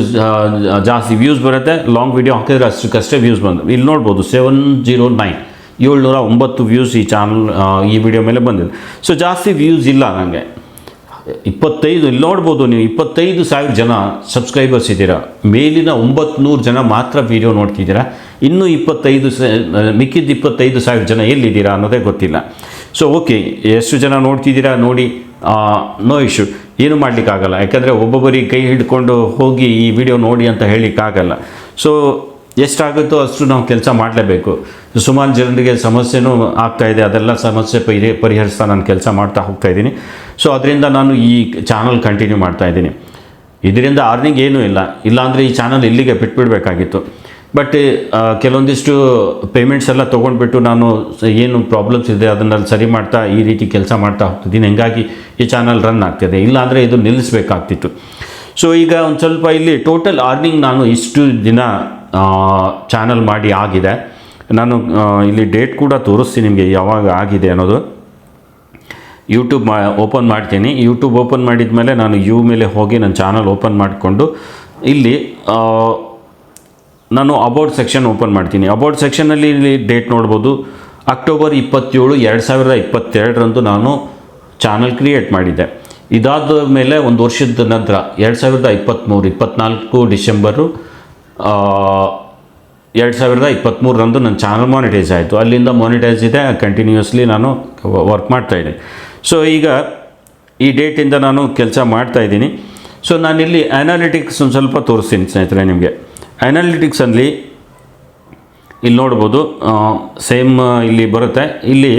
ಜಾಸ್ತಿ ವ್ಯೂಸ್ ಬರುತ್ತೆ, ಲಾಂಗ್ ವೀಡಿಯೋ ಹಾಕಿದರೆ ಅಷ್ಟಕ್ಕಷ್ಟೇ ವ್ಯೂಸ್ ಬಂದು. ಇಲ್ಲಿ ನೋಡ್ಬೋದು 709 ವ್ಯೂಸ್ ಈ ಚಾನಲ್ ಈ ವಿಡಿಯೋ ಮೇಲೆ ಬಂದಿದೆ. ಸೊ ಜಾಸ್ತಿ ವ್ಯೂಸ್ ಇಲ್ಲ ನನಗೆ. 25 ಇಲ್ಲಿ ನೋಡ್ಬೋದು ನೀವು, 25,000 ಜನ ಸಬ್ಸ್ಕ್ರೈಬರ್ಸ್ ಇದ್ದೀರಾ. ಮೇಲಿನ 900 ಜನ ಮಾತ್ರ ವೀಡಿಯೋ ನೋಡ್ತಿದ್ದೀರಾ. ಇನ್ನೂ ಮಿಕ್ಕಿದ 25,000 ಜನ ಎಲ್ಲಿದ್ದೀರಾ ಅನ್ನೋದೇ ಗೊತ್ತಿಲ್ಲ. ಸೊ ಓಕೆ, ಎಷ್ಟು ಜನ ನೋಡ್ತಿದ್ದೀರಾ ನೋಡಿ, ನೋ ಇಶ್ಯೂ, ಏನು ಮಾಡಲಿಕ್ಕಾಗಲ್ಲ. ಯಾಕಂದರೆ ಒಬ್ಬೊಬ್ಬರಿಗೆ ಕೈ ಹಿಡ್ಕೊಂಡು ಹೋಗಿ ಈ ವಿಡಿಯೋ ನೋಡಿ ಅಂತ ಹೇಳಲಿಕ್ಕಾಗಲ್ಲ. ಸೊ ಎಷ್ಟಾಗುತ್ತೋ ಅಷ್ಟು ನಾವು ಕೆಲಸ ಮಾಡಲೇಬೇಕು. ಸುಮಾರು ಜನರಿಗೆ ಸಮಸ್ಯೆನೂ ಆಗ್ತಾಯಿದೆ, ಅದೆಲ್ಲ ಸಮಸ್ಯೆ ಪರಿಹರಿಸ್ತಾ ನಾನು ಕೆಲಸ ಮಾಡ್ತಾ ಹೋಗ್ತಾಯಿದ್ದೀನಿ. ಸೊ ಅದರಿಂದ ನಾನು ಈ ಚಾನಲ್ ಕಂಟಿನ್ಯೂ ಮಾಡ್ತಾಯಿದ್ದೀನಿ. ಇದರಿಂದ ಅರ್ನಿಂಗ್ ಏನೂ ಇಲ್ಲ, ಇಲ್ಲಾಂದರೆ ಈ ಚಾನಲ್ ಇಲ್ಲಿಗೆ ಬಿಟ್ಬಿಡಬೇಕಾಗಿತ್ತು. ಬಟ್ ಕೆಲವೊಂದಿಷ್ಟು ಪೇಮೆಂಟ್ಸ್ ಎಲ್ಲ ತೊಗೊಂಡ್ಬಿಟ್ಟು ನಾನು ಏನು ಪ್ರಾಬ್ಲಮ್ಸ್ ಇದೆ ಅದನ್ನೆಲ್ಲ ಸರಿ ಮಾಡ್ತಾ ಈ ರೀತಿ ಕೆಲಸ ಮಾಡ್ತಾ ಹೋಗ್ತಿದ್ದೀನಿ. ಹೀಗಾಗಿ ಈ ಚಾನಲ್ ರನ್ ಆಗ್ತಿದೆ, ಇಲ್ಲಾಂದರೆ ಇದು ನಿಲ್ಲಿಸಬೇಕಾಗ್ತಿತ್ತು. ಸೊ ಈಗ ಒಂದು ಸ್ವಲ್ಪ ಇಲ್ಲಿ ಟೋಟಲ್ ಅರ್ನಿಂಗ್ ನಾನು ಇಷ್ಟು ದಿನ ಚಾನಲ್ ಮಾಡಿ ಆಗಿದೆ. ನಾನು ಇಲ್ಲಿ ಡೇಟ್ ಕೂಡ ತೋರಿಸ್ತೀನಿ ನಿಮಗೆ ಯಾವಾಗ ಆಗಿದೆ ಅನ್ನೋದು. ಯೂಟ್ಯೂಬ್ ಓಪನ್ ಮಾಡ್ತೀನಿ. ಯೂಟ್ಯೂಬ್ ಓಪನ್ ಮಾಡಿದ ಮೇಲೆ ನಾನು ಮೇಲೆ ಹೋಗಿ ನನ್ನ ಚಾನಲ್ ಓಪನ್ ಮಾಡಿಕೊಂಡು ಇಲ್ಲಿ ನಾನು ಅಬೌಟ್ ಸೆಕ್ಷನ್ ಓಪನ್ ಮಾಡ್ತೀನಿ. ಅಬೌಟ್ ಸೆಕ್ಷನಲ್ಲಿ ಇಲ್ಲಿ ಡೇಟ್ ನೋಡ್ಬೋದು. ಅಕ್ಟೋಬರ್ 27, 2022 ನಾನು ಚಾನಲ್ ಕ್ರಿಯೇಟ್ ಮಾಡಿದ್ದೆ. ಇದಾದ ಮೇಲೆ ಒಂದು ವರ್ಷದ ನಂತರ 2023 ಡಿಸೆಂಬರು 2023 ನನ್ನ ಚಾನಲ್ ಮಾನಿಟೈಸ್ ಆಯಿತು. ಅಲ್ಲಿಂದ ಮಾನಿಟೈಸ್ ಇದೆ, ಕಂಟಿನ್ಯೂಸ್ಲಿ ನಾನು ವರ್ಕ್ ಮಾಡ್ತಾಯಿದ್ದೀನಿ. ಸೊ ಈಗ ಈ ಡೇಟಿಂದ ನಾನು ಕೆಲಸ ಮಾಡ್ತಾಯಿದ್ದೀನಿ. ಸೊ ನಾನಿಲ್ಲಿ ಅನಾಲಿಟಿಕ್ಸ್ ಒಂದು ಸ್ವಲ್ಪ ತೋರಿಸ್ತೀನಿ ಸ್ನೇಹಿತರೆ ನಿಮಗೆ. ಅನಾಲಿಟಿಕ್ಸಲ್ಲಿ ಇಲ್ಲಿ ನೋಡ್ಬೋದು, ಸೇಮ್ ಇಲ್ಲಿ ಬರುತ್ತೆ. ಇಲ್ಲಿ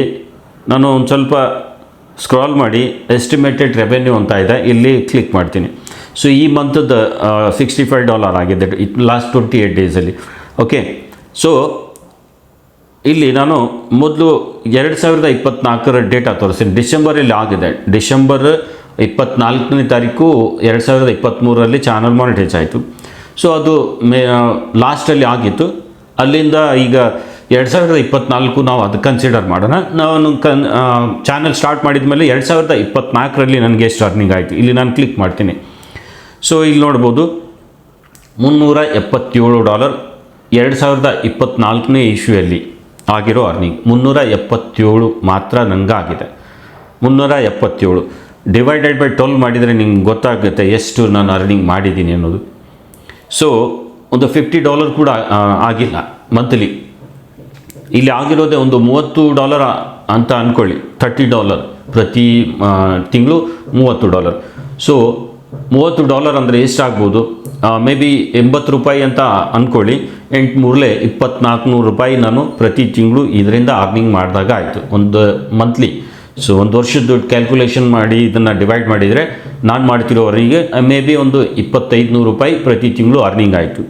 ನಾನು ಒಂದು ಸ್ವಲ್ಪ ಸ್ಕ್ರಾಲ್ ಮಾಡಿ ಎಸ್ಟಿಮೇಟೆಡ್ ರೆವೆನ್ಯೂ ಅಂತ ಇದೆ, ಇಲ್ಲಿ ಕ್ಲಿಕ್ ಮಾಡ್ತೀನಿ. ಸೊ ಈ ಮಂತದ್ದು $65 ಆಗಿದೆ ಲಾಸ್ಟ್ 28 ಡೇಸಲ್ಲಿ. ಓಕೆ, ಸೊ ಇಲ್ಲಿ ನಾನು ಮೊದಲು 2024 ಡೇಟಾ ತೋರಿಸ್ತೀನಿ. ಡಿಸೆಂಬರಲ್ಲಿ ಆಗಿದೆ. ಡಿಸೆಂಬರ್ 24ನೇ ತಾರೀಕು 2023 ಚಾನಲ್ ಮಾನಿಟೈಸ್ ಆಯಿತು. ಸೊ ಅದು ಲಾಸ್ಟಲ್ಲಿ ಆಗಿತ್ತು. ಅಲ್ಲಿಂದ ಈಗ 2024 ನಾವು ಅದು ಕನ್ಸಿಡರ್ ಮಾಡೋಣ. ನಾನು ಚಾನಲ್ ಸ್ಟಾರ್ಟ್ ಮಾಡಿದ ಮೇಲೆ 2024 ನನಗೆ ಎಷ್ಟು ಅರ್ನಿಂಗ್ ಆಯಿತು ಇಲ್ಲಿ ನಾನು ಕ್ಲಿಕ್ ಮಾಡ್ತೀನಿ. ಸೊ ಇಲ್ಲಿ ನೋಡ್ಬೋದು, $377 2024ನೇ ಇಶ್ಯೂಯಲ್ಲಿ ಆಗಿರೋ ಅರ್ನಿಂಗ್ 377 ಮಾತ್ರ ನನಗಾಗಿದೆ. 377 ಡಿವೈಡೆಡ್ ಬೈ 12 ಮಾಡಿದರೆ ನಿಮ್ಗೆ ಗೊತ್ತಾಗುತ್ತೆ ಎಷ್ಟು ನಾನು ಅರ್ನಿಂಗ್ ಮಾಡಿದ್ದೀನಿ ಅನ್ನೋದು. ಸೊ ಒಂದು $50 ಕೂಡ ಆಗಿಲ್ಲ ಮಂತ್ಲಿ. ಇಲ್ಲಿ ಆಗಿರೋದೇ ಒಂದು $30 ಅಂತ ಅಂದ್ಕೊಳ್ಳಿ. $30 ಪ್ರತಿ ತಿಂಗಳು $30. ಸೊ $30 ಅಂದರೆ ಎಷ್ಟಾಗ್ಬೋದು? ಮೇ ಬಿ $80 ಅಂತ ಅಂದ್ಕೊಳ್ಳಿ. 8×3 $2,400 ನಾನು ಪ್ರತಿ ತಿಂಗಳು ಇದರಿಂದ ಅರ್ನಿಂಗ್ ಮಾಡಿದಾಗ ಆಯಿತು, ಒಂದು ಮಂತ್ಲಿ. ಸೊ ಒಂದು ವರ್ಷದ ಕ್ಯಾಲ್ಕುಲೇಷನ್ ಮಾಡಿ ಇದನ್ನು ಡಿವೈಡ್ ಮಾಡಿದರೆ ನಾನು ಮಾಡ್ತಿರೋವರಿಗೆ ಮೇ ಬಿ ಒಂದು $2,500 ಪ್ರತಿ ತಿಂಗಳು ಅರ್ನಿಂಗ್ ಆಯಿತು.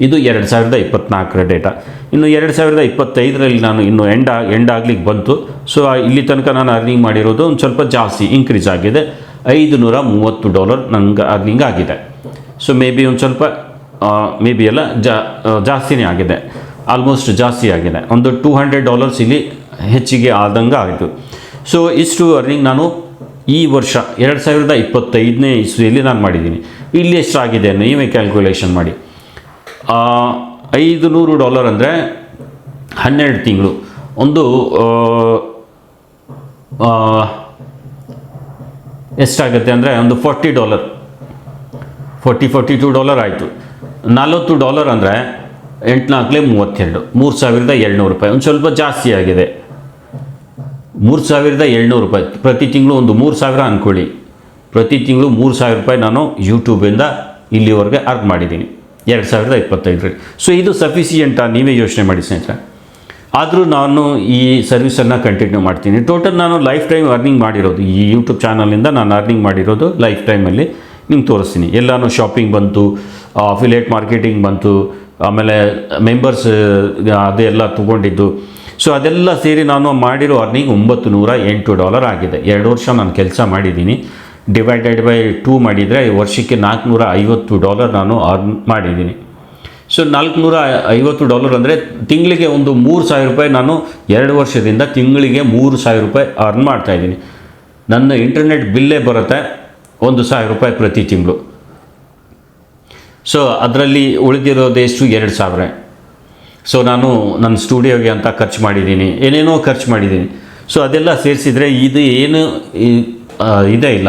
ಇದು 2024 ಡೇಟಾ. ಇನ್ನು 2025 ನಾನು ಇನ್ನು ಎಂಡ್ ಆಗ್ಲಿಕ್ಕೆ ಬಂತು. ಸೊ ಇಲ್ಲಿ ತನಕ ನಾನು ಅರ್ನಿಂಗ್ ಮಾಡಿರೋದು ಒಂದು ಸ್ವಲ್ಪ ಜಾಸ್ತಿ ಇನ್ಕ್ರೀಸ್ ಆಗಿದೆ. $530 ನನಗೆ ಅರ್ನಿಂಗ್ ಆಗಿದೆ. ಸೊ ಮೇ ಬಿ ಒಂದು ಸ್ವಲ್ಪ ಮೇ ಬಿ ಎಲ್ಲ ಜಾಸ್ತಿನೇ ಆಗಿದೆ, ಆಲ್ಮೋಸ್ಟ್ ಜಾಸ್ತಿ ಆಗಿದೆ. ಒಂದು $200 ಇಲ್ಲಿ ಹೆಚ್ಚಿಗೆ ಆದಂಗೆ ಆಯಿತು. ಸೊ ಇಷ್ಟು ಅರ್ನಿಂಗ್ ನಾನು ಈ ವರ್ಷ 2025ನೇ ಇಸ್ವಿಯಲ್ಲಿ ನಾನು ಮಾಡಿದ್ದೀನಿ. ಇಲ್ಲಿ ಎಷ್ಟಾಗಿದೆ ನೀವೇ ಕ್ಯಾಲ್ಕುಲೇಷನ್ ಮಾಡಿ. $500 ಅಂದರೆ 12 ತಿಂಗಳು, ಒಂದು ಎಷ್ಟಾಗುತ್ತೆ ಅಂದರೆ ಒಂದು $40 $42 ಆಯಿತು. $40 ಅಂದರೆ 8 4 32 $3,200. ಒಂದು ಸ್ವಲ್ಪ ಜಾಸ್ತಿ ಆಗಿದೆ. $3,700 ಪ್ರತಿ ತಿಂಗಳು ಒಂದು 3,000 ಅಂದ್ಕೊಳ್ಳಿ. ಪ್ರತಿ ತಿಂಗಳು $3,000 ನಾನು ಯೂಟ್ಯೂಬಿಂದ ಇಲ್ಲಿವರೆಗೆ ಅರ್ನ್ ಮಾಡಿದ್ದೀನಿ 2025. ಸೊ ಇದು ಸಫಿಸಿಯೆಂಟಾ? ನೀವೇ ಯೋಚನೆ ಮಾಡಿ ಸ್ನೇಹಿತರೆ. ಆದರೂ ನಾನು ಈ ಸರ್ವಿಸನ್ನು ಕಂಟಿನ್ಯೂ ಮಾಡ್ತೀನಿ. ಟೋಟಲ್ ನಾನು ಲೈಫ್ ಟೈಮ್ ಅರ್ನಿಂಗ್ ಮಾಡಿರೋದು ಈ ಯೂಟ್ಯೂಬ್ ಚಾನಲಿಂದ ನಾನು ಅರ್ನಿಂಗ್ ಮಾಡಿರೋದು ಲೈಫ್ ಟೈಮಲ್ಲಿ ನಿಮ್ಗೆ ತೋರಿಸ್ತೀನಿ. ಎಲ್ಲನೂ ಶಾಪಿಂಗ್ ಬಂತು, ಅಫಿಲಿಯೇಟ್ ಮಾರ್ಕೆಟಿಂಗ್ ಬಂತು, ಆಮೇಲೆ ಮೆಂಬರ್ಸ್ ಅದೆಲ್ಲ ತೊಗೊಂಡಿದ್ದು. ಸೊ ಅದೆಲ್ಲ ಸೇರಿ ನಾನು ಮಾಡಿರೋ ಅರ್ನಿಂಗ್ $908 ಆಗಿದೆ. 2 ವರ್ಷ ನಾನು ಕೆಲಸ ಮಾಡಿದ್ದೀನಿ. ಡಿವೈಡೆಡ್ ಬೈ 2 ಮಾಡಿದರೆ ವರ್ಷಕ್ಕೆ $450 ನಾನು ಅರ್ನ್ ಮಾಡಿದ್ದೀನಿ. ಸೊ $450 ಅಂದರೆ ತಿಂಗಳಿಗೆ ಒಂದು $3,000 ನಾನು 2 ವರ್ಷದಿಂದ ತಿಂಗಳಿಗೆ $3,000 ಅರ್ನ್ ಮಾಡ್ತಾಯಿದ್ದೀನಿ. ನನ್ನ ಇಂಟರ್ನೆಟ್ ಬಿಲ್ಲೇ ಬರುತ್ತೆ $1,000 ಪ್ರತಿ ತಿಂಗಳು. ಸೊ ಅದರಲ್ಲಿ ಉಳಿದಿರೋದು ಎಷ್ಟು? 2,000. ಸೊ ನಾನು ನನ್ನ ಸ್ಟುಡಿಯೋಗೆ ಅಂತ ಖರ್ಚು ಮಾಡಿದ್ದೀನಿ, ಏನೇನೋ ಖರ್ಚು ಮಾಡಿದ್ದೀನಿ. ಸೊ ಅದೆಲ್ಲ ಸೇರಿಸಿದರೆ ಇದು ಏನು ಇದೇ ಇಲ್ಲ.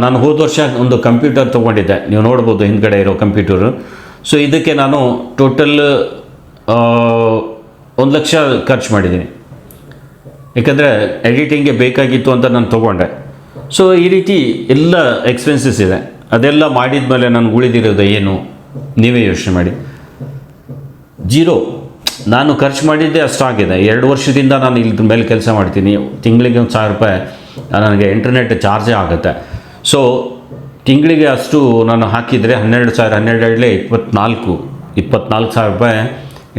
ನಾನು ಹೋದ ವರ್ಷ ಒಂದು ಕಂಪ್ಯೂಟರ್ ತೊಗೊಂಡಿದ್ದೆ, ನೀವು ನೋಡ್ಬೋದು ಹಿಂದ್ಗಡೆ ಇರೋ ಕಂಪ್ಯೂಟರು. ಸೊ ಇದಕ್ಕೆ ನಾನು ಟೋಟಲ್ 1 ಲಕ್ಷ ಖರ್ಚು ಮಾಡಿದ್ದೀನಿ. ಯಾಕಂದರೆ ಎಡಿಟಿಂಗ್ಗೆ ಬೇಕಾಗಿತ್ತು ಅಂತ ನಾನು ತೊಗೊಂಡೆ. ಸೊ ಈ ರೀತಿ ಎಲ್ಲ ಎಕ್ಸ್ಪೆನ್ಸಸ್ ಇದೆ. ಅದೆಲ್ಲ ಮಾಡಿದ ಮೇಲೆ ನನಗೆ ಉಳಿದಿರೋದು ಏನು? ನೀವೇ ಯೋಚನೆ ಮಾಡಿ. 0. ನಾನು ಖರ್ಚು ಮಾಡಿದ್ದೆ ಅಷ್ಟಾಗಿದೆ. 2 ವರ್ಷದಿಂದ ನಾನು ಇದ್ರ ಮೇಲೆ ಕೆಲಸ ಮಾಡ್ತೀನಿ. ತಿಂಗಳಿಗೆ $1,000 ನನಗೆ ಇಂಟರ್ನೆಟ್ ಚಾರ್ಜೇ ಆಗುತ್ತೆ. ಸೊ ತಿಂಗಳಿಗೆ ಅಷ್ಟು ನಾನು ಹಾಕಿದರೆ 12,000 $24,000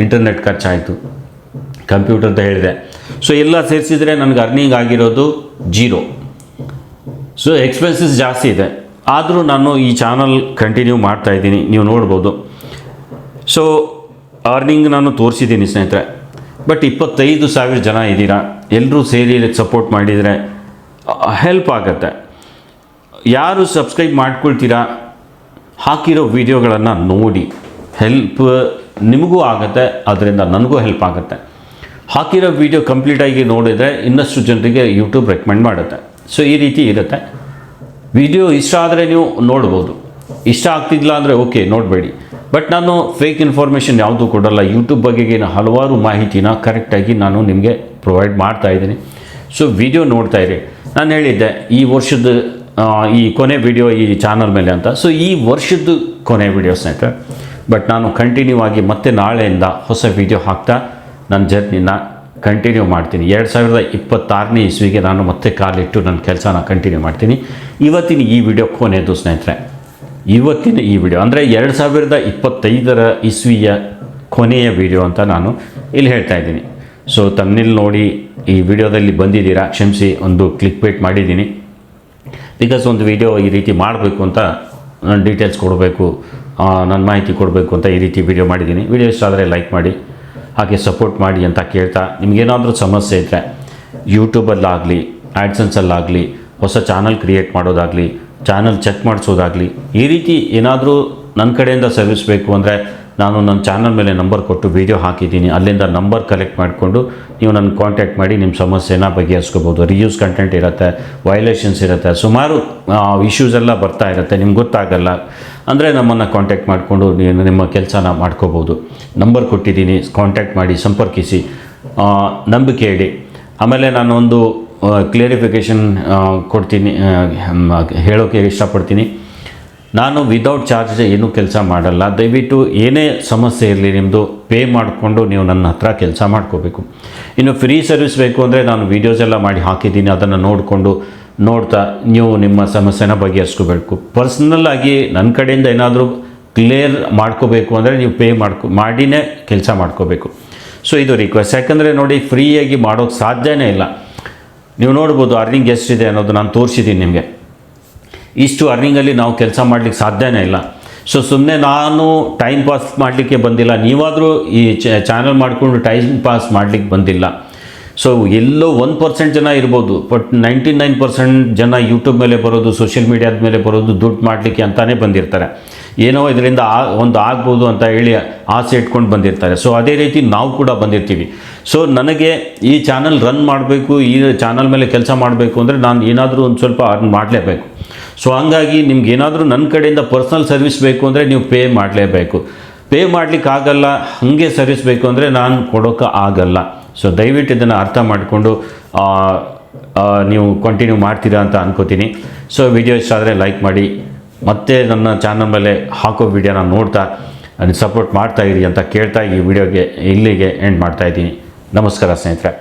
ಇಂಟರ್ನೆಟ್ ಖರ್ಚಾಯಿತು. ಕಂಪ್ಯೂಟರ್ದು ಹೇಳಿದೆ. ಸೊ ಎಲ್ಲ ಸೇರಿಸಿದರೆ ನನಗೆ ಅರ್ನಿಂಗ್ ಆಗಿರೋದು 0. ಸೊ ಎಕ್ಸ್ಪೆನ್ಸಸ್ ಜಾಸ್ತಿ ಇದೆ. ಆದರೂ ನಾನು ಈ ಚಾನಲ್ ಕಂಟಿನ್ಯೂ ಮಾಡ್ತಾಯಿದ್ದೀನಿ, ನೀವು ನೋಡ್ಬೋದು. ಸೊ ಅರ್ನಿಂಗ್ ನಾನು ತೋರಿಸಿದ್ದೀನಿ ಸ್ನೇಹಿತರೆ. ಬಟ್ 25,000 ಜನ ಇದ್ದೀರಾ, ಎಲ್ಲರೂ ಸೇರಿ ಸಪೋರ್ಟ್ ಮಾಡಿದರೆ ಹೆಲ್ಪ್ ಆಗುತ್ತೆ. ಯಾರು ಸಬ್ಸ್ಕ್ರೈಬ್ ಮಾಡ್ಕೊಳ್ತೀರಾ, ಹಾಕಿರೋ ವಿಡಿಯೋಗಳನ್ನು ನೋಡಿ, ಹೆಲ್ಪ್ ನಿಮಗೂ ಆಗುತ್ತೆ, ಅದರಿಂದ ನನಗೂ ಹೆಲ್ಪ್ ಆಗುತ್ತೆ. ಹಾಕಿರೋ ವಿಡಿಯೋ ಕಂಪ್ಲೀಟಾಗಿ ನೋಡಿದರೆ ಇನ್ನಷ್ಟು ಜನರಿಗೆ ಯೂಟ್ಯೂಬ್ ರೆಕಮೆಂಡ್ ಮಾಡುತ್ತೆ. ಸೊ ಈ ರೀತಿ ಇರುತ್ತೆ. ವಿಡಿಯೋ ಇಷ್ಟ ಆದರೆ ನೀವು ನೋಡ್ಬೋದು, ಇಷ್ಟ ಆಗ್ತಿಲ್ಲ ಅಂದರೆ ಓಕೆ ನೋಡಬೇಡಿ. ಬಟ್ ನಾನು ಫೇಕ್ ಇನ್ಫಾರ್ಮೇಷನ್ ಯಾವುದೂ ಕೊಡಲ್ಲ. ಯೂಟ್ಯೂಬ್ ಬಗೆಗಿನ ಹಲವಾರು ಮಾಹಿತಿನ ಕರೆಕ್ಟಾಗಿ ನಾನು ನಿಮಗೆ ಪ್ರೊವೈಡ್ ಮಾಡ್ತಾಯಿದ್ದೀನಿ. ಸೊ ವಿಡಿಯೋ ನೋಡ್ತಾಯಿರಿ. ನಾನು ಹೇಳಿದ್ದೆ ಈ ವರ್ಷದ ಈ ಕೊನೆ ವಿಡಿಯೋ ಈ ಚಾನಲ್ ಮೇಲೆ ಅಂತ. ಸೊ ಈ ವರ್ಷದ ಕೊನೆ ವಿಡಿಯೋ ಸ್ನೇಹಿತರೆ. ಬಟ್ ನಾನು ಕಂಟಿನ್ಯೂ ಆಗಿ ಮತ್ತೆ ನಾಳೆಯಿಂದ ಹೊಸ ವಿಡಿಯೋ ಹಾಕ್ತಾ ನನ್ನ ಜರ್ನಿನ ಕಂಟಿನ್ಯೂ ಮಾಡ್ತೀನಿ. 2026ನೇ ಇಸ್ವಿಗೆ ನಾನು ಮತ್ತೆ ಕಾಲಿಟ್ಟು ನನ್ನ ಕೆಲಸನ ಕಂಟಿನ್ಯೂ ಮಾಡ್ತೀನಿ. ಇವತ್ತಿನ ಈ ವಿಡಿಯೋ ಕೊನೆಯದು ಸ್ನೇಹಿತರೆ. ಇವತ್ತಿನ ಈ ವಿಡಿಯೋ ಅಂದರೆ 2025ರ ಇಸ್ವಿಯ ಕೊನೆಯ ವಿಡಿಯೋ ಅಂತ ನಾನು ಇಲ್ಲಿ ಹೇಳ್ತಾ ಇದ್ದೀನಿ. ಸೊ ತಮ್ಮನೇಲಿ ನೋಡಿ ಈ ವಿಡಿಯೋದಲ್ಲಿ ಬಂದಿದ್ದೀರಾ, ಕ್ಷಮಿಸಿ, ಒಂದು ಕ್ಲಿಕ್ ಬೇಟ್ ಮಾಡಿದ್ದೀನಿ. ಬಿಕಾಸ್ ಒಂದು ವಿಡಿಯೋ ಈ ರೀತಿ ಮಾಡಬೇಕು ಅಂತ ನಾನು ಡೀಟೇಲ್ಸ್ ಕೊಡಬೇಕು, ನನ್ನ ಮಾಹಿತಿ ಕೊಡಬೇಕು ಅಂತ ಈ ರೀತಿ ವಿಡಿಯೋ ಮಾಡಿದ್ದೀನಿ. ವಿಡಿಯೋ ಇಷ್ಟ ಆದರೆ ಲೈಕ್ ಮಾಡಿ, ಹಾಗೆ ಸಪೋರ್ಟ್ ಮಾಡಿ ಅಂತ ಕೇಳ್ತಾ, ನಿಮಗೇನಾದರೂ ಸಮಸ್ಯೆ ಇದ್ದರೆ ಯೂಟ್ಯೂಬಲ್ಲಾಗಲಿ ಆ್ಯಡ್ಸೆನ್ಸಲ್ಲಾಗಲಿ ಹೊಸ ಚಾನಲ್ ಕ್ರಿಯೇಟ್ ಮಾಡೋದಾಗಲಿ, ಚಾನಲ್ ಚೆಕ್ ಮಾಡಿಸೋದಾಗಲಿ, ಈ ರೀತಿ ಏನಾದರೂ ನನ್ನ ಕಡೆಯಿಂದ ಸರ್ವಿಸ್ ಬೇಕು ಅಂದರೆ ನಾನು ನನ್ನ ಚಾನಲ್ ಮೇಲೆ ನಂಬರ್ ಕೊಟ್ಟು ವಿಡಿಯೋ ಹಾಕಿದ್ದೀನಿ. ಅಲ್ಲಿಂದ ನಂಬರ್ ಕಲೆಕ್ಟ್ ಮಾಡಿಕೊಂಡು ನೀವು ನನ್ನ ಕಾಂಟ್ಯಾಕ್ಟ್ ಮಾಡಿ ನಿಮ್ಮ ಸಮಸ್ಯೆನ ಬಗೆಹರಿಸ್ಕೋಬೋದು. ರಿಯೂಸ್ ಕಂಟೆಂಟ್ ಇರುತ್ತೆ, ವೈಲೇಷನ್ಸ್ ಇರುತ್ತೆ, ಸುಮಾರು ಇಶ್ಯೂಸ್ ಎಲ್ಲ ಬರ್ತಾ ಇರುತ್ತೆ, ನಿಮ್ಗೆ ಗೊತ್ತಾಗಲ್ಲ ಅಂದರೆ ನಮ್ಮನ್ನು ಕಾಂಟ್ಯಾಕ್ಟ್ ಮಾಡಿಕೊಂಡು ನಿಮ್ಮ ಕೆಲಸನ ಮಾಡ್ಕೋಬೋದು. ನಂಬರ್ ಕೊಟ್ಟಿದ್ದೀನಿ, ಕಾಂಟ್ಯಾಕ್ಟ್ ಮಾಡಿ, ಸಂಪರ್ಕಿಸಿ, ನಂಬಿಕೆ ಇಡಿ. ಆಮೇಲೆ ನಾನು ಒಂದು ಕ್ಲಿಯರಿಫಿಕೇಷನ್ ಕೊಡ್ತೀನಿ, ಹೇಳೋಕ್ಕೆ ಇಷ್ಟಪಡ್ತೀನಿ. ನಾನು ವಿದೌಟ್ ಚಾರ್ಜ್ ಏನೂ ಕೆಲಸ ಮಾಡಲ್ಲ. ದಯವಿಟ್ಟು ಏನೇ ಸಮಸ್ಯೆ ಇರಲಿ ನಿಮ್ಮದು ಪೇ ಮಾಡಿಕೊಂಡು ನೀವು ನನ್ನ ಹತ್ರ ಕೆಲಸ ಮಾಡ್ಕೋಬೇಕು. ಇನ್ನು ಫ್ರೀ ಸರ್ವಿಸ್ ಬೇಕು ಅಂದರೆ ನಾನು ವೀಡಿಯೋಸ್ ಎಲ್ಲ ಮಾಡಿ ಹಾಕಿದ್ದೀನಿ, ಅದನ್ನು ನೋಡ್ತಾ ನೀವು ನಿಮ್ಮ ಸಮಸ್ಯೆನ ಬಗೆಹರಿಸ್ಕೋಬೇಕು. ಪರ್ಸ್ನಲ್ಲಾಗಿ ನನ್ನ ಕಡೆಯಿಂದ ಏನಾದರೂ ಕ್ಲಿಯರ್ ಮಾಡ್ಕೋಬೇಕು ಅಂದರೆ ನೀವು ಪೇ ಮಾಡಿನೇ ಕೆಲಸ ಮಾಡ್ಕೋಬೇಕು. ಸೊ ಇದು ರಿಕ್ವೆಸ್ಟ್. ಯಾಕಂದರೆ ನೋಡಿ, ಫ್ರೀಯಾಗಿ ಮಾಡೋಕ್ಕೆ ಸಾಧ್ಯನೇ ಇಲ್ಲ. ನೀವು ನೋಡ್ಬೋದು ಅರ್ನಿಂಗ್ ಎಷ್ಟಿದೆ ಅನ್ನೋದು ನಾನು ತೋರಿಸಿದ್ದೀನಿ ನಿಮಗೆ. ಇಷ್ಟು ಅರ್ನಿಂಗಲ್ಲಿ ನಾವು ಕೆಲಸ ಮಾಡಲಿಕ್ಕೆ ಸಾಧ್ಯನೇ ಇಲ್ಲ. ಸೊ ಸುಮ್ಮನೆ ನಾನು ಟೈಮ್ ಪಾಸ್ ಮಾಡಲಿಕ್ಕೆ ಬಂದಿಲ್ಲ, ನೀವಾದರೂ ಈ ಚಾನಲ್ ಮಾಡಿಕೊಂಡು ಟೈಮ್ ಪಾಸ್ ಮಾಡಲಿಕ್ಕೆ ಬಂದಿಲ್ಲ. ಸೊ ಎಲ್ಲೋ 1% ಜನ ಇರ್ಬೋದು, ಬಟ್ 99% ಜನ ಯೂಟ್ಯೂಬ್ ಮೇಲೆ ಬರೋದು, ಸೋಷಿಯಲ್ ಮೀಡಿಯಾದ ಮೇಲೆ ಬರೋದು ದುಡ್ಡು ಮಾಡಲಿಕ್ಕೆ ಅಂತಲೇ ಬಂದಿರ್ತಾರೆ. ಏನೋ ಇದರಿಂದ ಒಂದು ಆಗ್ಬೋದು ಅಂತ ಹೇಳಿ ಆಸೆ ಇಟ್ಕೊಂಡು ಬಂದಿರ್ತಾರೆ. ಸೊ ಅದೇ ರೀತಿ ನಾವು ಕೂಡ ಬಂದಿರ್ತೀವಿ. ಸೊ ನನಗೆ ಈ ಚಾನಲ್ ರನ್ ಮಾಡಬೇಕು, ಈ ಚಾನಲ್ ಮೇಲೆ ಕೆಲಸ ಮಾಡಬೇಕು ಅಂದರೆ ನಾನು ಏನಾದರೂ ಒಂದು ಸ್ವಲ್ಪ ಅರ್ನ್ ಮಾಡಲೇಬೇಕು. ಸೊ ಹಂಗಾಗಿ ನಿಮ್ಗೆ ಏನಾದರೂ ನನ್ನ ಕಡೆಯಿಂದ ಪರ್ಸ್ನಲ್ ಸರ್ವಿಸ್ ಬೇಕು ಅಂದರೆ ನೀವು ಪೇ ಮಾಡಲೇಬೇಕು. ಪೇ ಮಾಡಲಿಕ್ಕೆ ಆಗಲ್ಲ, ಹಾಗೆ ಸರ್ವಿಸ್ ಬೇಕು ಅಂದರೆ ನಾನು ಕೊಡೋಕ್ಕೆ ಆಗಲ್ಲ. ಸೊ ದಯವಿಟ್ಟು ಇದನ್ನು ಅರ್ಥ ಮಾಡಿಕೊಂಡು ನೀವು ಕಂಟಿನ್ಯೂ ಮಾಡ್ತೀರಾ ಅಂತ ಅನ್ಕೋತೀನಿ. ಸೊ ವಿಡಿಯೋ ಇಷ್ಟ ಆದರೆ ಲೈಕ್ ಮಾಡಿ, ಮತ್ತೆ ನನ್ನ ಚಾನಲ್ ಮೇಲೆ ಹಾಕೋ ವಿಡಿಯೋನ ನೋಡ್ತಾ ನನಗೆ ಸಪೋರ್ಟ್ ಮಾಡ್ತಾಯಿರಿ ಅಂತ ಕೇಳ್ತಾ ಈ ವಿಡಿಯೋಗೆ ಇಲ್ಲಿಗೆ ಎಂಡ್ ಮಾಡ್ತಾಯಿದ್ದೀನಿ. ನಮಸ್ಕಾರ ಸ್ನೇಹಿತರೆ.